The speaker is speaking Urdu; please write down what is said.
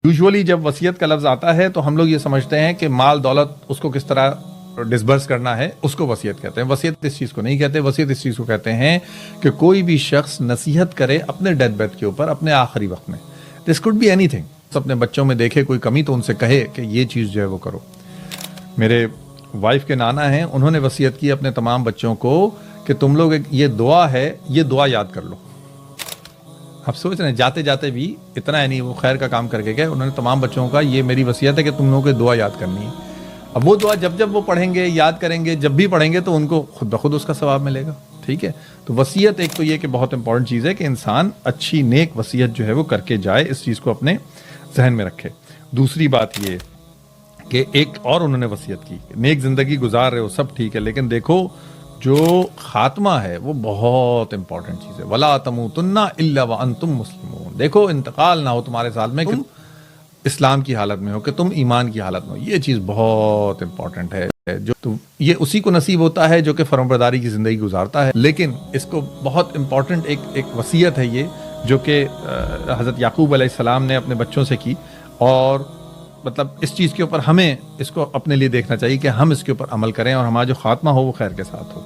یوزولی جب وصیت کا لفظ آتا ہے تو ہم لوگ یہ سمجھتے ہیں کہ مال دولت اس کو کس طرح ڈسبرس کرنا ہے، اس کو وصیت کہتے ہیں۔ وصیت اس چیز کو نہیں کہتے، وصیت اس چیز کو کہتے ہیں کہ کوئی بھی شخص نصیحت کرے اپنے ڈیتھ بیڈ کے اوپر اپنے آخری وقت میں۔ دس کوڈ بی اینی تھنگ، اپنے بچوں میں دیکھے کوئی کمی تو ان سے کہے کہ یہ چیز جو ہے وہ کرو۔ میرے وائف کے نانا ہیں، انہوں نے وصیت کی اپنے تمام بچوں کو کہ تم لوگ یہ دعا ہے، یہ دعا یاد کر لو۔ آپ سوچ رہے ہیں جاتے جاتے بھی اتنا ہے نہیں، وہ خیر کا کام کر کے گئے، انہوں نے تمام بچوں کا یہ میری وصیت ہے کہ تم لوگوں کو دعا یاد کرنی ہے۔ اب وہ دعا جب جب وہ پڑھیں گے، یاد کریں گے، جب بھی پڑھیں گے تو ان کو خود بخود اس کا ثواب ملے گا۔ ٹھیک ہے، تو وصیت ایک تو یہ کہ بہت امپورٹنٹ چیز ہے کہ انسان اچھی نیک وصیت جو ہے وہ کر کے جائے، اس چیز کو اپنے ذہن میں رکھے۔ دوسری بات یہ کہ ایک اور انہوں نے وصیت کی، نیک زندگی گزار رہے ہو سب ٹھیک ہے، لیکن دیکھو جو خاتمہ ہے وہ بہت امپورٹنٹ چیز ہے۔ وَلَا تَمُوتُنَّ إِلَّا وَأَنْتُمْ مُسْلِمُونَ، دیکھو انتقال نہ ہو تمہارے ساتھ میں کہ تم اسلام کی حالت میں ہو، کہ تم ایمان کی حالت میں ہو۔ یہ چیز بہت امپورٹنٹ ہے، جو تو یہ اسی کو نصیب ہوتا ہے جو کہ فرمانبرداری کی زندگی گزارتا ہے۔ لیکن اس کو بہت امپورٹنٹ ایک وصیت ہے یہ، جو کہ حضرت یعقوب علیہ السلام نے اپنے بچوں سے کی، اور مطلب اس چیز کے اوپر ہمیں اس کو اپنے لیے دیکھنا چاہیے کہ ہم اس کے اوپر عمل کریں اور ہمارا جو خاتمہ ہو وہ خیر کے ساتھ ہو۔